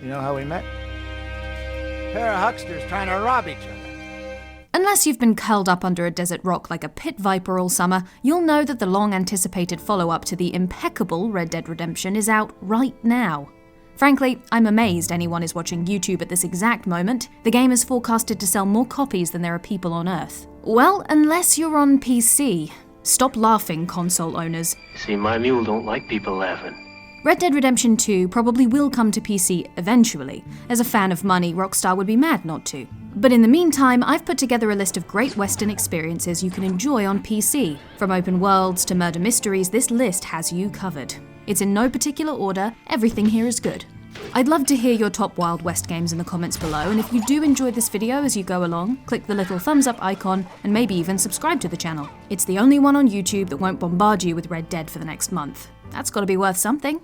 You know how we met? A pair of hucksters trying to rob each other. Unless you've been curled up under a desert rock like a pit viper all summer, you'll know that the long-anticipated follow-up to the impeccable Red Dead Redemption is out right now. Frankly, I'm amazed anyone is watching YouTube at this exact moment. The game is forecasted to sell more copies than there are people on Earth. Well, unless you're on PC. Stop laughing, console owners. See, my mule don't like people laughing. Red Dead Redemption 2 probably will come to PC eventually. As a fan of money, Rockstar would be mad not to. But in the meantime, I've put together a list of great Western experiences you can enjoy on PC. From open worlds to murder mysteries, this list has you covered. It's in no particular order, everything here is good. I'd love to hear your top Wild West games in the comments below, and if you do enjoy this video as you go along, click the little thumbs up icon and maybe even subscribe to the channel. It's the only one on YouTube that won't bombard you with Red Dead for the next month. That's gotta be worth something.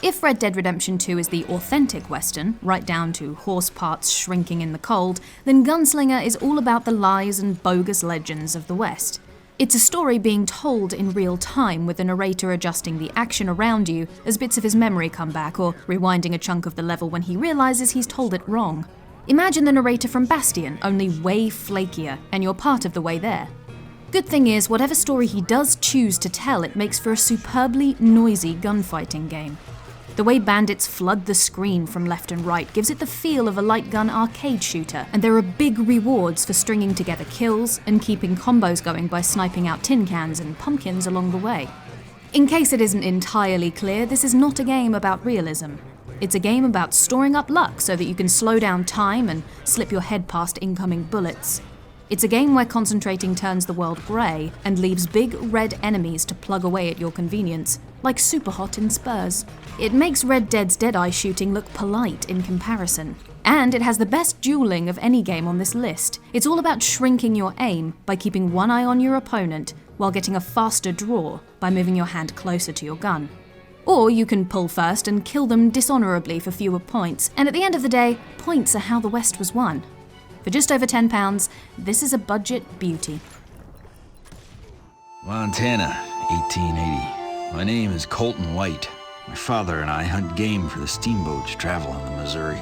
If Red Dead Redemption 2 is the authentic Western, right down to horse parts shrinking in the cold, then Gunslinger is all about the lies and bogus legends of the West. It's a story being told in real time, with the narrator adjusting the action around you as bits of his memory come back, or rewinding a chunk of the level when he realizes he's told it wrong. Imagine the narrator from Bastion, only way flakier, and you're part of the way there. Good thing is, whatever story he does choose to tell, it makes for a superbly noisy gunfighting game. The way bandits flood the screen from left and right gives it the feel of a light gun arcade shooter, and there are big rewards for stringing together kills and keeping combos going by sniping out tin cans and pumpkins along the way. In case it isn't entirely clear, this is not a game about realism. It's a game about storing up luck so that you can slow down time and slip your head past incoming bullets. It's a game where concentrating turns the world grey and leaves big red enemies to plug away at your convenience, like Superhot in Spurs. It makes Red Dead's Deadeye shooting look polite in comparison. And it has the best dueling of any game on this list. It's all about shrinking your aim by keeping one eye on your opponent while getting a faster draw by moving your hand closer to your gun. Or you can pull first and kill them dishonourably for fewer points, and at the end of the day, points are how the West was won. For just over £10, this is a budget beauty. Montana, 1880. My name is Colton White. My father and I hunt game for the steamboats traveling the Missouri.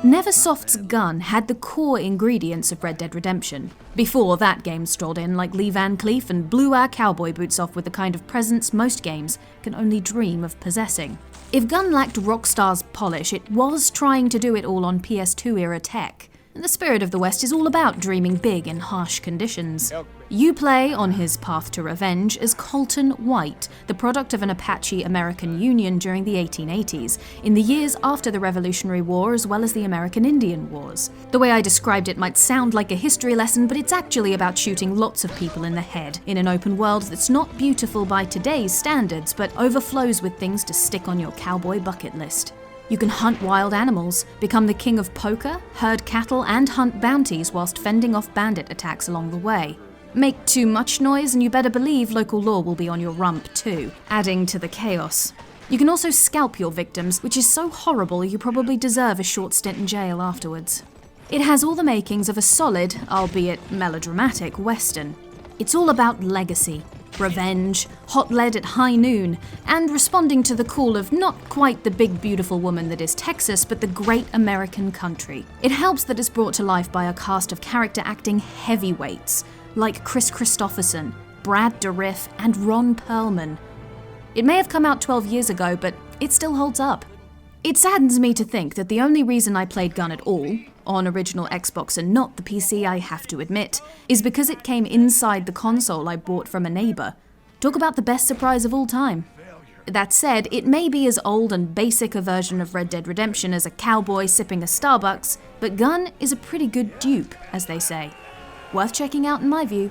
Neversoft's gun had the core ingredients of Red Dead Redemption. Before that game strolled in like Lee Van Cleef and blew our cowboy boots off with the kind of presence most games can only dream of possessing. If Gun lacked Rockstar's polish, it was trying to do it all on PS2 era tech. And the spirit of the West is all about dreaming big in harsh conditions. You play on his path to revenge as Colton White, the product of an Apache American Union during the 1880s, in the years after the Revolutionary War as well as the American Indian Wars. The way I described it might sound like a history lesson, but it's actually about shooting lots of people in the head, in an open world that's not beautiful by today's standards, but overflows with things to stick on your cowboy bucket list. You can hunt wild animals, become the king of poker, herd cattle, and hunt bounties whilst fending off bandit attacks along the way. Make too much noise and you better believe local law will be on your rump too, adding to the chaos. You can also scalp your victims, which is so horrible you probably deserve a short stint in jail afterwards. It has all the makings of a solid, albeit melodramatic, Western. It's all about legacy, revenge, hot lead at high noon, and responding to the call of not quite the big beautiful woman that is Texas, but the great American country. It helps that it's brought to life by a cast of character acting heavyweights, like Chris Christopherson, Brad Dourif, and Ron Perlman. It may have come out 12 years ago, but it still holds up. It saddens me to think that the only reason I played Gun at all, on original Xbox and not the PC I have to admit, is because it came inside the console I bought from a neighbour. Talk about the best surprise of all time. That said, it may be as old and basic a version of Red Dead Redemption as a cowboy sipping a Starbucks, but Gun is a pretty good dupe, as they say. Worth checking out in my view.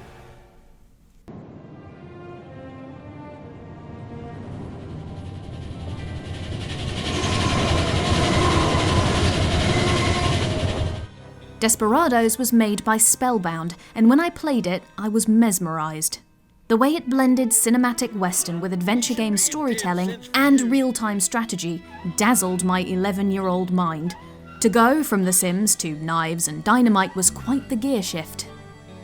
Desperados was made by Spellbound, and when I played it, I was mesmerized. The way it blended cinematic western with adventure game storytelling and real-time strategy dazzled my 11-year-old mind. To go from The Sims to knives and dynamite was quite the gear shift.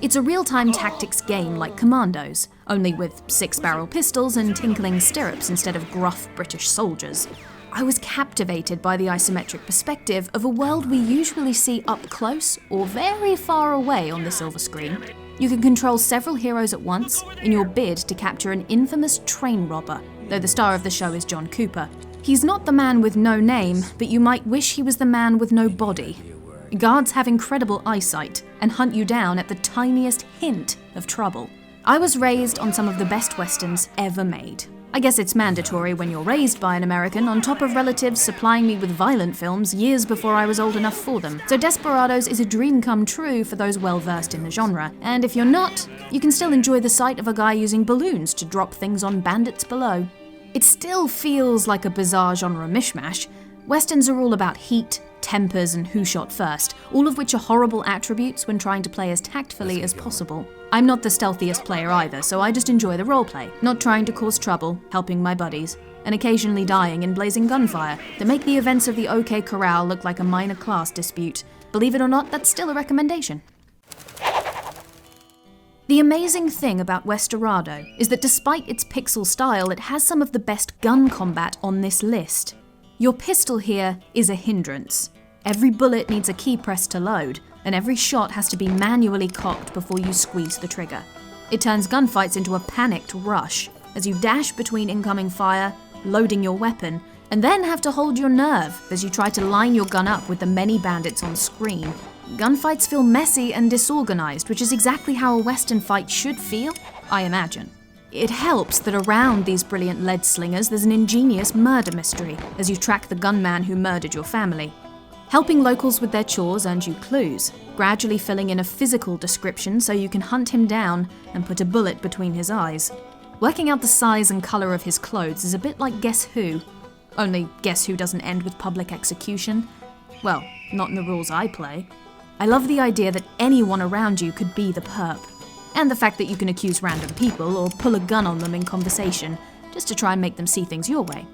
It's a real-time tactics game like Commandos, only with 6-barrel pistols and tinkling stirrups instead of gruff British soldiers. I was captivated by the isometric perspective of a world we usually see up close or very far away on the silver screen. You can control several heroes at once in your bid to capture an infamous train robber, though the star of the show is John Cooper. He's not the man with no name, but you might wish he was the man with no body. Guards have incredible eyesight and hunt you down at the tiniest hint of trouble. I was raised on some of the best westerns ever made. I guess it's mandatory when you're raised by an American on top of relatives supplying me with violent films years before I was old enough for them. So Desperados is a dream come true for those well-versed in the genre. And if you're not, you can still enjoy the sight of a guy using balloons to drop things on bandits below. It still feels like a bizarre genre mishmash. Westerns are all about heat, tempers, and who shot first, all of which are horrible attributes when trying to play as tactfully as possible. I'm not the stealthiest player either, so I just enjoy the roleplay, not trying to cause trouble, helping my buddies, and occasionally dying in blazing gunfire to make the events of the OK Corral look like a minor class dispute. Believe it or not, that's still a recommendation. The amazing thing about Westerado is that despite its pixel style, it has some of the best gun combat on this list. Your pistol here is a hindrance. Every bullet needs a key press to load, and every shot has to be manually cocked before you squeeze the trigger. It turns gunfights into a panicked rush, as you dash between incoming fire, loading your weapon, and then have to hold your nerve as you try to line your gun up with the many bandits on screen. Gunfights feel messy and disorganized, which is exactly how a Western fight should feel, I imagine. It helps that around these brilliant lead slingers there's an ingenious murder mystery, as you track the gunman who murdered your family. Helping locals with their chores earns you clues, gradually filling in a physical description so you can hunt him down and put a bullet between his eyes. Working out the size and colour of his clothes is a bit like Guess Who. Only Guess Who doesn't end with public execution. Well, not in the rules I play. I love the idea that anyone around you could be the perp. And the fact that you can accuse random people or pull a gun on them in conversation, just to try and make them see things your way.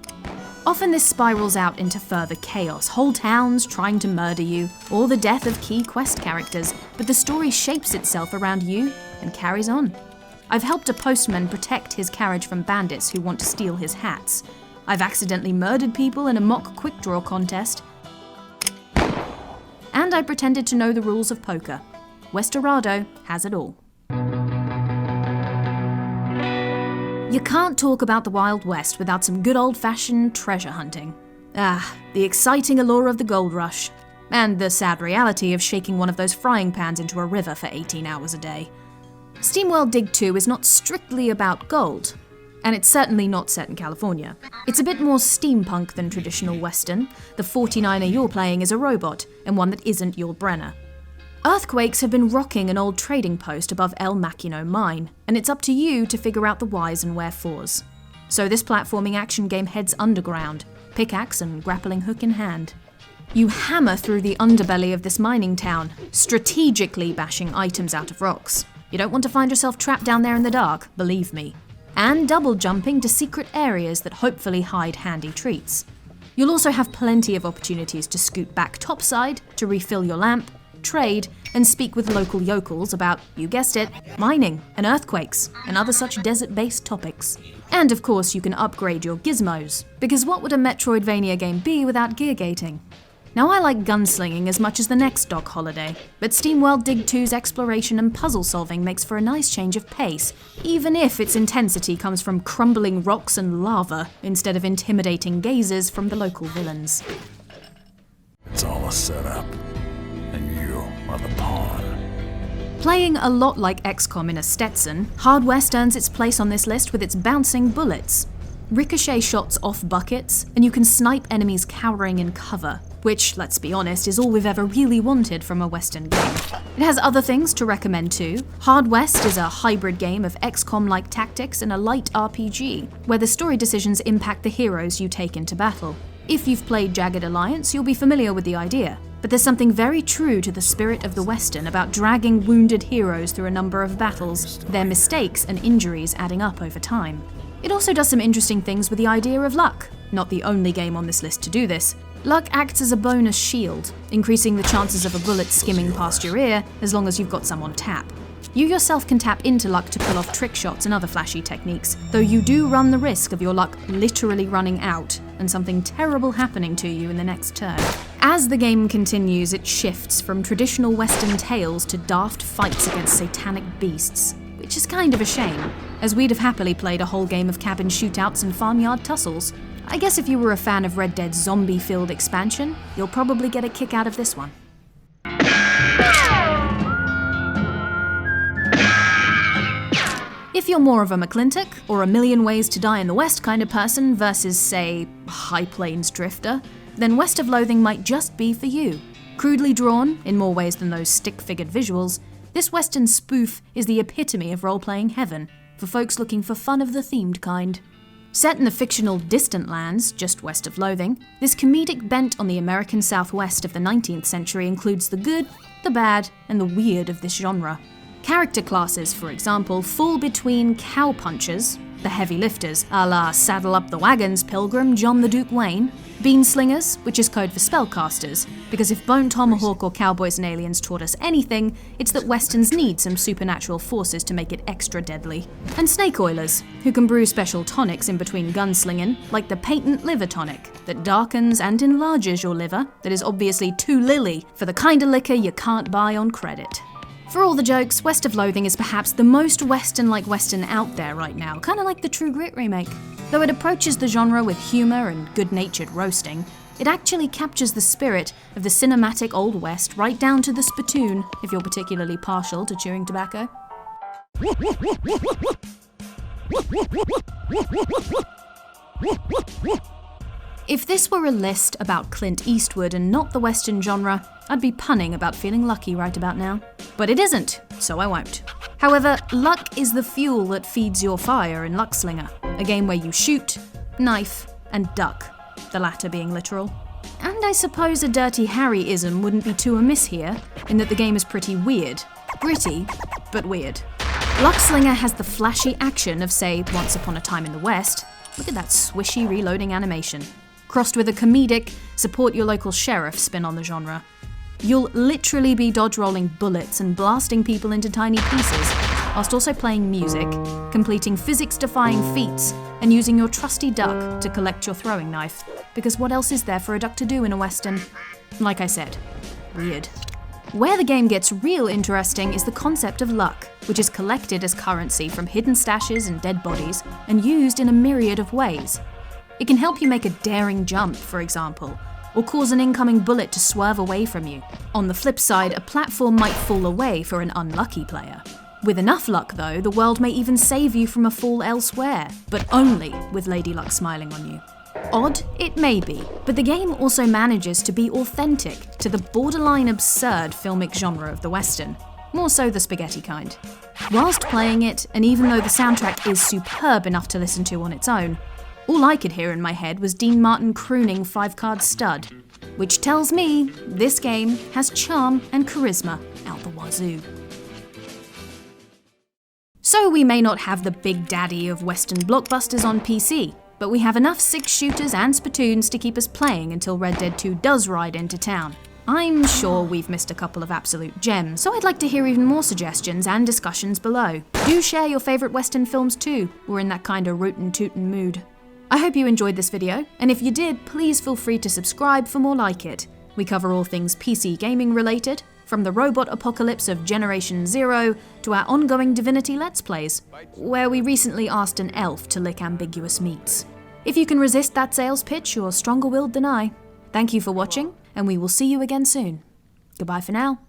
Often this spirals out into further chaos, whole towns trying to murder you, or the death of key quest characters, but the story shapes itself around you and carries on. I've helped a postman protect his carriage from bandits who want to steal his hats. I've accidentally murdered people in a mock quick draw contest. And I pretended to know the rules of poker. Westerado has it all. You can't talk about the Wild West without some good old-fashioned treasure hunting. The exciting allure of the gold rush. And the sad reality of shaking one of those frying pans into a river for 18 hours a day. SteamWorld Dig 2 is not strictly about gold, and it's certainly not set in California. It's a bit more steampunk than traditional Western. The 49er you're playing is a robot, and one that isn't Yul Brynner. Earthquakes have been rocking an old trading post above El Maquino Mine, and it's up to you to figure out the whys and wherefores. So this platforming action game heads underground, pickaxe and grappling hook in hand. You hammer through the underbelly of this mining town, strategically bashing items out of rocks. You don't want to find yourself trapped down there in the dark, believe me. And double jumping to secret areas that hopefully hide handy treats. You'll also have plenty of opportunities to scoot back topside to refill your lamp, trade, and speak with local yokels about, you guessed it, mining and earthquakes and other such desert-based topics. And of course you can upgrade your gizmos, because what would a Metroidvania game be without gear gating? Now I like gunslinging as much as the next Doc holiday, but SteamWorld Dig 2's exploration and puzzle solving makes for a nice change of pace, even if its intensity comes from crumbling rocks and lava instead of intimidating gazes from the local villains. It's all a setup. And you are the pawn. Playing a lot like XCOM in a Stetson, Hard West earns its place on this list with its bouncing bullets. Ricochet shots off buckets, and you can snipe enemies cowering in cover, which, let's be honest, is all we've ever really wanted from a Western game. It has other things to recommend too. Hard West is a hybrid game of XCOM-like tactics and a light RPG, where the story decisions impact the heroes you take into battle. If you've played Jagged Alliance, you'll be familiar with the idea. But there's something very true to the spirit of the Western about dragging wounded heroes through a number of battles, their mistakes and injuries adding up over time. It also does some interesting things with the idea of luck. Not the only game on this list to do this. Luck acts as a bonus shield, increasing the chances of a bullet skimming past your ear as long as you've got some on tap. You yourself can tap into luck to pull off trick shots and other flashy techniques, though you do run the risk of your luck literally running out and something terrible happening to you in the next turn. As the game continues, it shifts from traditional Western tales to daft fights against satanic beasts, which is kind of a shame, as we'd have happily played a whole game of cabin shootouts and farmyard tussles. I guess if you were a fan of Red Dead's zombie-filled expansion, you'll probably get a kick out of this one. If you're more of a McClintock or a Million Ways to Die in the West kind of person versus, say, High Plains Drifter, then West of Loathing might just be for you. Crudely drawn, in more ways than those stick-figured visuals, this Western spoof is the epitome of role-playing heaven, for folks looking for fun of the themed kind. Set in the fictional Distant Lands, just west of Loathing, this comedic bent on the American Southwest of the 19th century includes the good, the bad, and the weird of this genre. Character classes, for example, fall between cowpunchers, the heavy lifters, a la Saddle Up the Wagons Pilgrim, John the Duke Wayne, beanslingers, which is code for spellcasters, because if Bone Tomahawk or Cowboys and Aliens taught us anything, it's that Westerns need some supernatural forces to make it extra deadly. And snake oilers, who can brew special tonics in between gunslinging, like the patent liver tonic, that darkens and enlarges your liver, that is obviously too lily for the kind of liquor you can't buy on credit. For all the jokes, West of Loathing is perhaps the most Western-like Western out there right now, kinda like the True Grit remake. Though it approaches the genre with humour and good-natured roasting, it actually captures the spirit of the cinematic Old West right down to the spittoon, if you're particularly partial to chewing tobacco. If this were a list about Clint Eastwood and not the Western genre, I'd be punning about feeling lucky right about now. But it isn't, so I won't. However, luck is the fuel that feeds your fire in Luckslinger, a game where you shoot, knife, and duck, the latter being literal. And I suppose a Dirty Harry-ism wouldn't be too amiss here, in that the game is pretty weird. Gritty, but weird. Luckslinger has the flashy action of, say, Once Upon a Time in the West. Look at that swishy reloading animation. Crossed with a comedic, support your local sheriff spin on the genre. You'll literally be dodge-rolling bullets and blasting people into tiny pieces, whilst also playing music, completing physics-defying feats, and using your trusty duck to collect your throwing knife, because what else is there for a duck to do in a Western? Like I said, weird. Where the game gets real interesting is the concept of luck, which is collected as currency from hidden stashes and dead bodies, and used in a myriad of ways. It can help you make a daring jump, for example, or cause an incoming bullet to swerve away from you. On the flip side, a platform might fall away for an unlucky player. With enough luck though, the world may even save you from a fall elsewhere, but only with Lady Luck smiling on you. Odd? It may be, but the game also manages to be authentic to the borderline absurd filmic genre of the Western, more so the spaghetti kind. Whilst playing it, and even though the soundtrack is superb enough to listen to on its own, all I could hear in my head was Dean Martin crooning 5-Card Stud, which tells me this game has charm and charisma out the wazoo. So we may not have the big daddy of Western blockbusters on PC, but we have enough 6-shooters and spittoons to keep us playing until Red Dead 2 does ride into town. I'm sure we've missed a couple of absolute gems, so I'd like to hear even more suggestions and discussions below. Do share your favourite Western films too, we're in that kind of rootin' tootin' mood. I hope you enjoyed this video, and if you did, please feel free to subscribe for more like it. We cover all things PC gaming related, from the robot apocalypse of Generation Zero to our ongoing Divinity Let's Plays, where we recently asked an elf to lick ambiguous meats. If you can resist that sales pitch, you're stronger willed than I. Thank you for watching, and we will see you again soon. Goodbye for now.